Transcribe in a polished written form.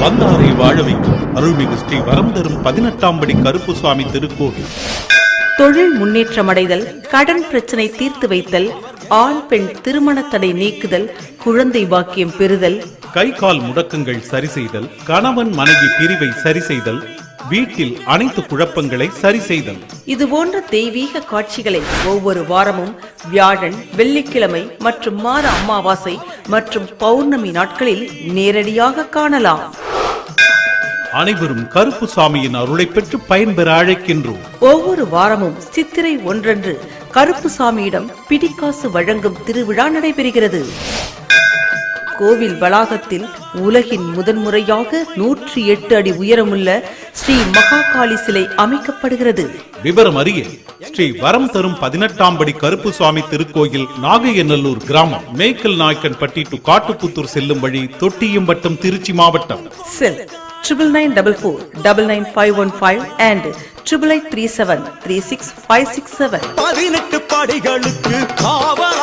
வந்தாரை வாழ வைக்கும் அருள்மிகு ஸ்ரீ வரம் தரும் 18ஆம் படி கருப்புசாமி திருக்கோவில். தொழில் முன்னேற்றமடைதல், கடன் பிரச்சனை தீர்த்து வைத்தல், ஆண் பெண் திருமண தடை நீக்குதல், குழந்தை பாக்கியம் பெறுதல், கை கால் முடக்கங்கள் சரி செய்தல், கணவன் மனைவி பிரிவை சரி செய்தல், வீட்டில் அனைத்து குழப்பங்களை சரி செய்தல், இது போன்ற தெய்வீக காட்சிகளை ஒவ்வொரு வாரமும் வியாழன், வெள்ளிக்கிழமை மற்றும் மாத அமாவாசை மற்றும் பௌர்ணமி நாட்களில் நேரடியாக காணலாம். அனைவரும் கருப்புசாமியின் அருளை பெற்று பயன்பெற அழைக்கின்றோம். ஒவ்வொரு வாரமும் சித்திரை 1 கருப்புசாமியிடம் பிடிக்காசு வழங்கும் திருவிழா நடைபெறுகிறது. கோவில் வளாகத்தில் உலகின் முதன்முறையாக 108 அடி உயரமுள்ள ஸ்ரீ மகாகாளி சிலை அமைக்கப்படுகிறது. விவரம் அறிய ஸ்ரீ வரம் தரும் 18ஆம் படி கருப்புசாமி திருக்கோயில், நாகையநல்லூர் கிராமம், மேய்க்கல் நாயக்கன்பட்டி டு காட்டுப்புத்தூர் செல்லும் வழி, தொட்டியம்பட்டம், திருச்சி மாவட்டம். செல் 9944999515 and 8837365667. 18 படிகளுக்கு காவல்